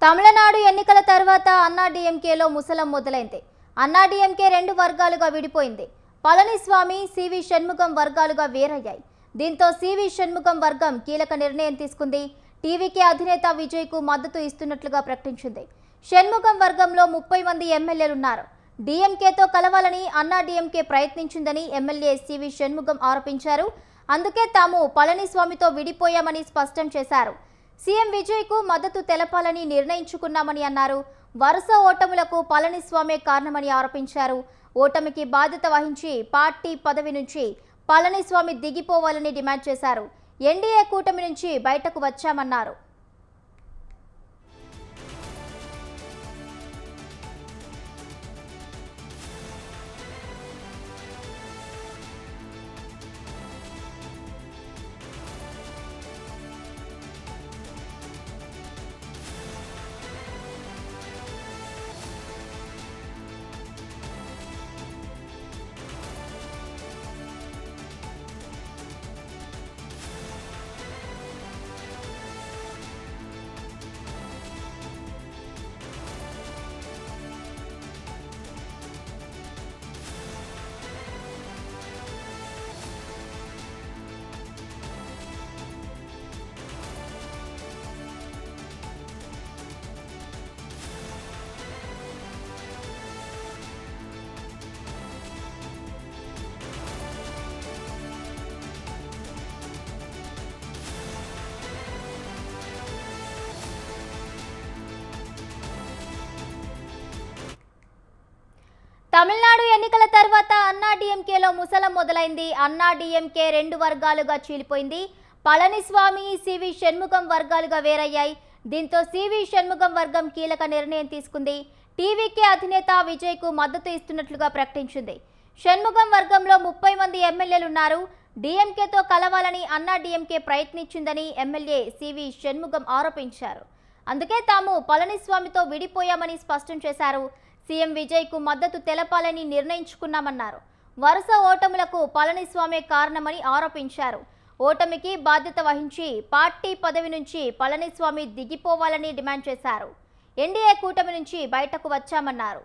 తమిళనాడు ఎన్నికల తర్వాత అన్నాడీఎంకేలో ముసలం మొదలైంది. అన్నాడీఎంకే రెండు వర్గాలుగా విడిపోయింది. పళనిస్వామి, సివి షణ్ముగం వర్గాలుగా వేరయ్యాయి. దీంతో సివి షణ్ముగం వర్గం కీలక నిర్ణయం తీసుకుంది. టీవీకే అధినేత విజయ్కు మద్దతు ఇస్తున్నట్లుగా ప్రకటించింది. షణ్ముగం వర్గంలో 30 మంది ఎమ్మెల్యేలున్నారు. డీఎంకేతో కలవాలని అన్నాడీఎంకే ప్రయత్నించిందని ఎమ్మెల్యే సివి షణ్ముగం ఆరోపించారు. అందుకే తాము పళనిస్వామితో విడిపోయామని స్పష్టం చేశారు. సీఎం విజయ్కు మద్దతు తెలపాలని నిర్ణయించుకున్నామని అన్నారు. వరుస ఓటములకు పళనిస్వామే కారణమని ఆరోపించారు. ఓటమికి బాధ్యత వహించి పార్టీ పదవి నుంచి పళనిస్వామి దిగిపోవాలని డిమాండ్ చేశారు. ఎన్డీఏ కూటమి నుంచి బయటకు వచ్చామన్నారు. తమిళనాడు ఎన్నికల తర్వాత అన్నాడీఎంకేలో ముసలం మొదలైంది. అన్నాడీఎంకే రెండు వర్గాలుగా చీలిపోయింది. పళనిస్వామి, సివి షణ్ముగం వర్గాలుగా వేరయ్యాయి. దీంతో సివి షణ్ముగం వర్గం కీలక నిర్ణయం తీసుకుంది. టీవీకే అధినేత విజయ్కు మద్దతు ఇస్తున్నట్లుగా ప్రకటించింది. షణ్ముగం వర్గంలో 30 మంది ఎమ్మెల్యేలున్నారు. డీఎంకేతో కలవాలని అన్నాడీఎంకే ప్రయత్నించిందని ఎమ్మెల్యే సివి షణ్ముగం ఆరోపించారు. అందుకే తాము పళనిస్వామితో విడిపోయామని స్పష్టం చేశారు. సీఎం విజయ్కు మద్దతు తెలపాలని నిర్ణయించుకున్నామన్నారు. వరుస ఓటములకు పళనిస్వామే కారణమని ఆరోపించారు. ఓటమికి బాధ్యత వహించి పార్టీ పదవి నుంచి పళనిస్వామి దిగిపోవాలని డిమాండ్ చేశారు. ఎన్డీఏ కూటమి నుంచి బయటకు వచ్చామన్నారు.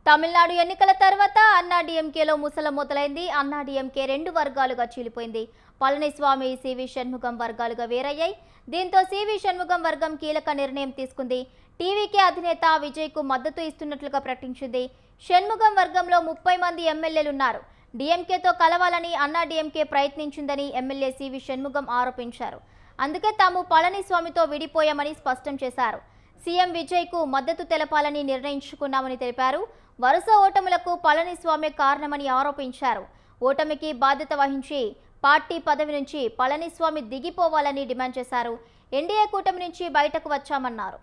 తమిళనాడు ఎన్నికల తర్వాత అన్నాడీఎంకేలో ముసలం మొదలైంది. అన్నాడీఎంకే రెండు వర్గాలుగా చీలిపోయింది. పళనిస్వామి, సివి షణ్ముగం వర్గాలుగా వేరయ్యాయి. దీంతో సివి షణ్ముగం వర్గం కీలక నిర్ణయం తీసుకుంది. టీవీకే అధినేత విజయ్కు మద్దతు ఇస్తున్నట్లుగా ప్రకటించింది. షణ్ముగం వర్గంలో 30 మంది ఎమ్మెల్యేలున్నారు. డీఎంకేతో కలవాలని అన్నాడీఎంకే ప్రయత్నించిందని ఎమ్మెల్యే సివి షణ్ముగం ఆరోపించారు. అందుకే తాము పళనిస్వామితో విడిపోయామని స్పష్టం చేశారు. సీఎం విజయ్కు మద్దతు తెలపాలని నిర్ణయించుకున్నామని తెలిపారు. వరుస ఓటములకు పళనిస్వామే కారణమని ఆరోపించారు. ఓటమికి బాధ్యత వహించి పార్టీ పదవి నుంచి పళనిస్వామి దిగిపోవాలని డిమాండ్ చేశారు. ఎన్డీఏ కూటమి నుంచి బయటకు వచ్చామన్నారు.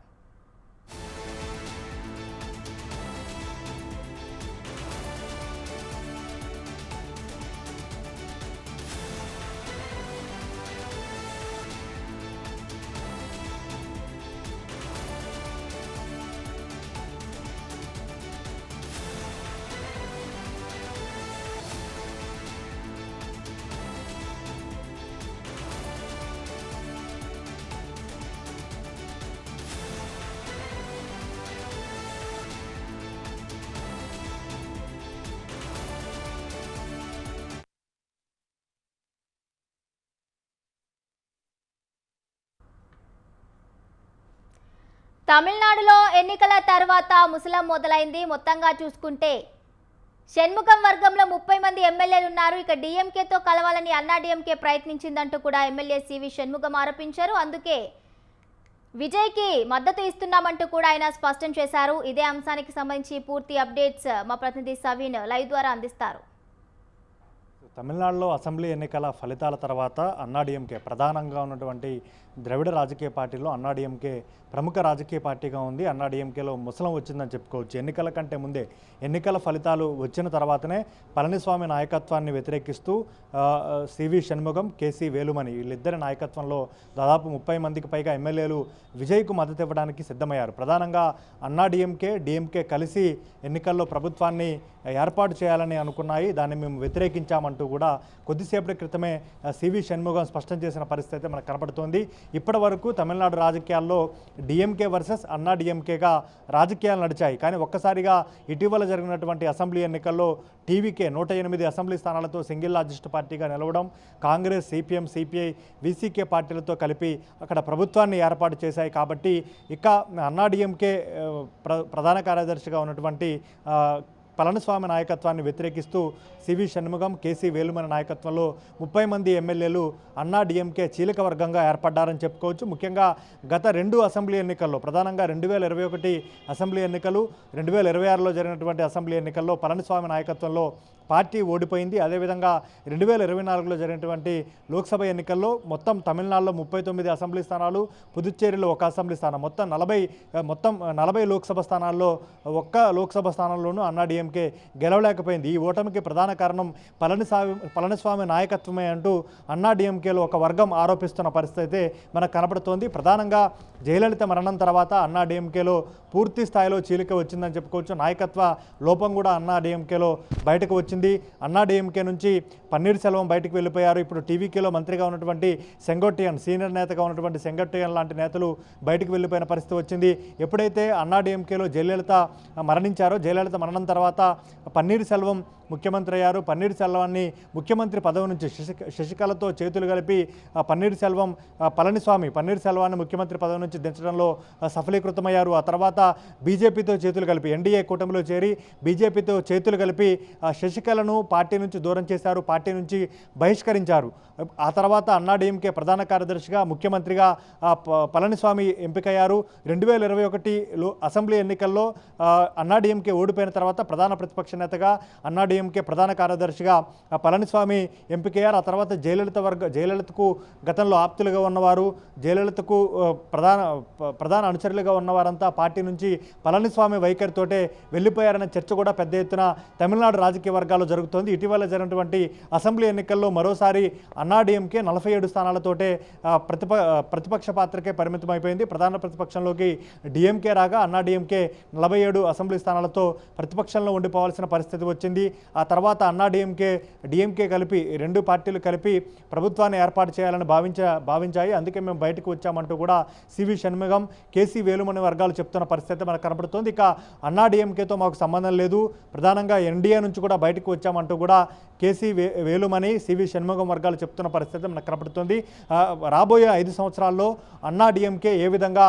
తమిళనాడులో ఎన్నికల తర్వాత ముసలం మొదలైంది. మొత్తంగా చూసుకుంటే షణ్ముగం వర్గంలో 30 మంది ఎమ్మెల్యేలున్నారు. ఇక డీఎంకేతో కలవాలని అన్నాడీఎంకే ప్రయత్నించిందంటూ కూడా ఎమ్మెల్యే సివి షణ్ముగం ఆరోపించారు. అందుకే విజయ్కి మద్దతు ఇస్తున్నామంటూ కూడా ఆయన స్పష్టం చేశారు. ఇదే అంశానికి సంబంధించి పూర్తి అప్డేట్స్ మా ప్రతినిధి సవీన్ లైవ్ ద్వారా అందిస్తారు. తమిళనాడులో అసెంబ్లీ ఎన్నికల ఫలితాల తర్వాత అన్నాడీఎంకే ప్రధానంగా ఉన్నటువంటి ద్రవిడ రాజకీయ పార్టీలో అన్నాడీఎంకే ప్రముఖ రాజకీయ పార్టీగా ఉంది. అన్నాడీఎంకేలో ముసలం వచ్చిందని చెప్పుకోవచ్చు. ఎన్నికల కంటే ముందే ఎన్నికల ఫలితాలు వచ్చిన తర్వాతనే పళనిస్వామి నాయకత్వాన్ని వ్యతిరేకిస్తూ సివి షణ్ముగం, కేసీ వేలుమణి వీళ్ళిద్దరి నాయకత్వంలో దాదాపు 30 మందికి పైగా ఎమ్మెల్యేలు విజయ్కు మద్దతు ఇవ్వడానికి సిద్ధమయ్యారు. ప్రధానంగా అన్నాడీఎంకే, డిఎంకే కలిసి ఎన్నికల్లో ప్రభుత్వాన్ని ఏర్పాటు చేయాలని అనుకున్నాయి. దాన్ని మేము వ్యతిరేకించామంటూ కూడా కొద్దిసేపటి క్రితమే సివి షణ్ముగం స్పష్టం చేసిన పరిస్థితి మనకు కనపడుతోంది. ఇప్పటి వరకు తమిళనాడు రాజకీయాల్లో డిఎంకే వర్సెస్ అన్నాడీఎంకేగా రాజకీయాలు నడిచాయి. కానీ ఒక్కసారిగా ఇటీవల జరిగినటువంటి అసెంబ్లీ ఎన్నికల్లో టీవీకే 108 అసెంబ్లీ స్థానాలతో సింగిల్ లార్జెస్ట్ పార్టీగా నిలవడం, కాంగ్రెస్, సిపిఎం, సిపిఐ, వీసీకే పార్టీలతో కలిపి అక్కడ ప్రభుత్వాన్ని ఏర్పాటు చేశాయి. కాబట్టి ఇక అన్నాడీఎంకే ప్రధాన కార్యదర్శిగా ఉన్నటువంటి పళనిస్వామి నాయకత్వాన్ని వ్యతిరేకిస్తూ సివి షణ్ముగం, కేసీ వేలుమణి నాయకత్వంలో 30 మంది ఎమ్మెల్యేలు అన్నాడీఎంకే చీలిక వర్గంగా ఏర్పడ్డారని చెప్పుకోవచ్చు. ముఖ్యంగా గత 2 అసెంబ్లీ ఎన్నికల్లో ప్రధానంగా 2021 అసెంబ్లీ ఎన్నికలు, 2026లో జరిగినటువంటి అసెంబ్లీ ఎన్నికల్లో పళనిస్వామి నాయకత్వంలో పార్టీ ఓడిపోయింది. అదేవిధంగా 2024లో జరిగినటువంటి లోక్సభ ఎన్నికల్లో మొత్తం తమిళనాడులో 39 అసెంబ్లీ స్థానాలు, పుదుచ్చేరిలో 1 అసెంబ్లీ స్థానం, మొత్తం 40 లోక్సభ స్థానాల్లో ఒక్క లోక్సభ స్థానంలోనూ అన్నాడీఎంకే గెలవలేకపోయింది. ఈ ఓటమికి ప్రధాన కారణం పళనిస్వామి నాయకత్వమే అంటూ అన్నాడీఎంకేలో ఒక వర్గం ఆరోపిస్తున్న పరిస్థితి మనకు కనపడుతోంది. ప్రధానంగా జయలలిత మరణం తర్వాత అన్నాడీఎంకేలో పూర్తి స్థాయిలో చీలిక వచ్చిందని చెప్పుకోవచ్చు. నాయకత్వ లోపం కూడా అన్నాడీఎంకేలో బయటకు వచ్చింది. అన్నాడీఎంకే నుంచి పన్నీర్ సెల్వం బయటకు వెళ్ళిపోయారు. ఇప్పుడు టీవీకేలో మంత్రిగా ఉన్నటువంటి సెంగొట్టియన్, సీనియర్ నేతగా ఉన్నటువంటి సెంగొట్టియన్ లాంటి నేతలు బయటకు వెళ్ళిపోయిన పరిస్థితి వచ్చింది. ఎప్పుడైతే అన్నాడీఎంకేలో జయలలిత మరణించారో, జయలలిత మరణం తర్వాత పన్నీర్ సెల్వం ముఖ్యమంత్రి అయ్యారు. పన్నీర్ సెల్వాన్ని ముఖ్యమంత్రి పదవి నుంచి శశికళతో చేతులు కలిపి పన్నీర్ సెల్వాన్ని ముఖ్యమంత్రి పదవి నుంచి దించడంలో సఫలీకృతమయ్యారు. ఆ తర్వాత బీజేపీతో చేతులు కలిపి ఎన్డీఏ కూటమిలో చేరి బీజేపీతో చేతులు కలిపి శశికళను పార్టీ నుంచి దూరం చేశారు, పార్టీ నుంచి బహిష్కరించారు. ఆ తర్వాత అన్నాడీఎంకే ప్రధాన కార్యదర్శిగా, ముఖ్యమంత్రిగా పళనిస్వామి ఎంపికయ్యారు. 2021 అసెంబ్లీ ఎన్నికల్లో అన్నాడీఎంకే ఓడిపోయిన తర్వాత ప్రధాన ప్రతిపక్ష నేతగా అన్నాడీఎంకే ప్రధాన కార్యదర్శిగా పళనిస్వామి ఎంపికయ్యారు. ఆ తర్వాత జయలలితకు గతంలో ఆప్తులుగా ఉన్నవారు, జయలలితకు ప్రధాన అనుచరులుగా ఉన్నవారంతా పార్టీ నుంచి పళనిస్వామి వైఖరితోటే వెళ్ళిపోయారనే చర్చ కూడా పెద్ద ఎత్తున తమిళనాడు రాజకీయ వర్గాల్లో జరుగుతోంది. ఇటీవల జరిగినటువంటి అసెంబ్లీ ఎన్నికల్లో మరోసారి అన్నాడీఎంకే 47 స్థానాలతోటే ప్రతిపక్ష పాత్రకే పరిమితమైపోయింది. ప్రధాన ప్రతిపక్షంలోకి డిఎంకే రాగా అన్నాడీఎంకే 47 అసెంబ్లీ స్థానాలతో ప్రతిపక్షంలో ఉండిపోవాల్సిన పరిస్థితి వచ్చింది. ఆ తర్వాత డిఎంకే కలిపి 2 పార్టీలు కలిపి ప్రభుత్వాన్ని ఏర్పాటు చేయాలని భావించాయి. అందుకే మేము బయటకు వచ్చామంటూ కూడా సివి షణ్ముగం, కేసీ వేలుమణి వర్గాలు చెప్తున్న పరిస్థితి మనకు కనబడుతోంది. ఇక అన్నాడీఎంకేతో మాకు సంబంధం లేదు, ప్రధానంగా ఎన్డీఏ నుంచి కూడా బయటకు వచ్చామంటూ కూడా కేసీ వేలుమణి, సివి షణ్ముగం వర్గాలు చెప్తున్న పరిస్థితి మనకు కనబడుతుంది. రాబోయే 5 సంవత్సరాల్లో అన్నాడీఎంకే ఏ విధంగా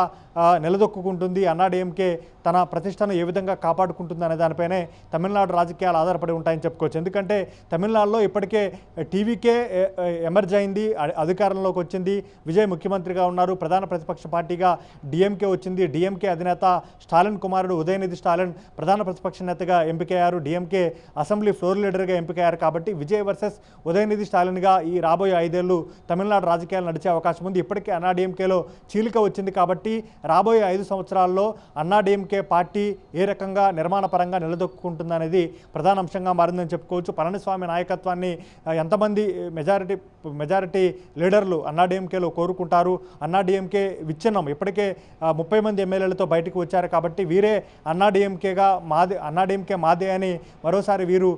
నిలదొక్కుంటుంది, అన్నాడీఎంకే తన ప్రతిష్టను ఏ విధంగా కాపాడుకుంటుంది అనే దానిపైనే తమిళనాడు రాజకీయాలు ఆధారపడి ఉంటాయని చెప్పుకోవచ్చు. ఎందుకంటే తమిళనాడులో ఇప్పటికే టీవీకే ఎమర్జ్ అయింది, అధికారంలోకి వచ్చింది, విజయ్ ముఖ్యమంత్రిగా ఉన్నారు, ప్రధాన ప్రతిపక్ష పార్టీగా డిఎంకే వచ్చింది. డిఎంకే అధినేత స్టాలిన్ కుమారుడు ఉదయనిధి స్టాలిన్ ప్రధాన ప్రతిపక్ష నేతగా ఎంపికయ్యారు. డిఎంకే అసెంబ్లీ ఫ్లోర్ లీడర్గా ఎంపికయ్యారు. కాబట్టి విజయ్ వర్సెస్ ఉదయనిధి స్టాలిన్గా ఈ రాబోయే 5 ఏళ్లు తమిళనాడు రాజకీయాలు నడిచే అవకాశం ఉంది. ఇప్పటికే అన్నాడీఎంకేలో చీలిక వచ్చింది. కాబట్టి రాబోయే 5 సంవత్సరాల్లో అన్నాడీఎంకే పార్టీ ఏ రకంగా నిర్మాణ పరంగా నిలదొక్కుంటుందనేది ప్రధాన అంశంగా మారిందని చెప్పుకోవచ్చు. పళనిస్వామి నాయకత్వాన్ని ఎంతమంది మెజారిటీ లీడర్లు అన్నాడీఎంకేలో కోరుకుంటారు? అన్నాడీఎంకే విచ్ఛిన్నం ఇప్పటికే 30 మంది ఎమ్మెల్యేలతో బయటకు వచ్చారు. కాబట్టి వీరే అన్నాడీఎంకే మాదే అని మరోసారి వీరు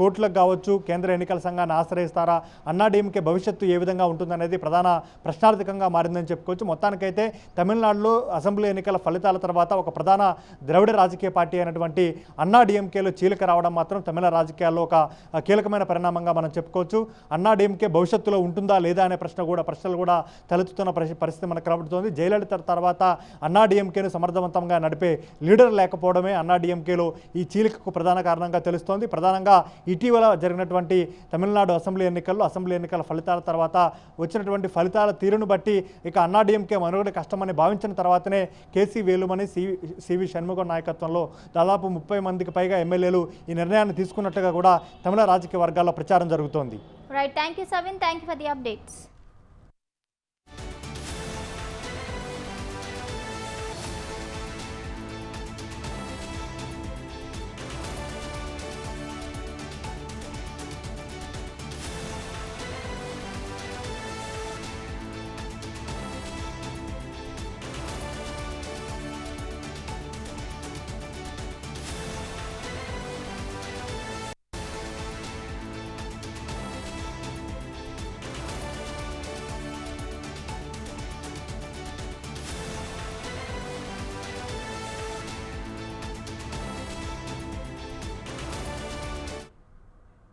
కోర్టులకు కావచ్చు, కేంద్ర ఎన్నికల సంఘాన్ని ఆశ్రయిస్తారా? అన్నాడీఎంకే భవిష్యత్తు ఏ విధంగా ఉంటుందనేది ప్రధాన ప్రశ్నార్థకంగా మారిందని చెప్పుకోవచ్చు. మొత్తానికైతే తమిళనాడులో అసెంబ్లీ ఎన్నికల ఫలితాల తర్వాత ఒక ప్రధాన ద్రవిడ రాజకీయ పార్టీ అయినటువంటి అన్నాడీఎంకేలో చీలిక రావడం మాత్రం తమిళ రాజకీయాల్లో ఒక కీలకమైన పరిణామంగా మనం చెప్పుకోవచ్చు. అన్నాడీఎంకే భవిష్యత్తులో ఉంటుందా లేదా అనే ప్రశ్నలు కూడా తలెత్తుతున్న పరిస్థితి మనకు కనబడుతోంది. జయలలిత తర్వాత అన్నాడీఎంకేను సమర్థవంతంగా నడిపే లీడర్ లేకపోవడమే అన్నాడీఎంకేలో ఈ చీలికకు ప్రధాన కారణంగా తెలుస్తోంది. ప్రధానంగా ఇటీవల జరిగినటువంటి జరిగినటువంటి తమిళనాడు అసెంబ్లీ ఎన్నికల ఫలితాల తర్వాత వచ్చినటువంటి ఫలితాల తీరును బట్టి ఇక అన్నాడీఎంకే మనుగడ కష్టమని భావించిన తర్వాతనే కేసీ వేలుమణి సివి షణ్ముగం నాయకత్వంలో దాదాపు 30 మందికి పైగా ఎమ్మెల్యేలు ఈ నిర్ణయాన్ని తీసుకున్నట్లుగా కూడా తమిళ రాజకీయ వర్గాల్లో ప్రచారం జరుగుతోంది. Right, thank you సవిన్, thank you for the updates.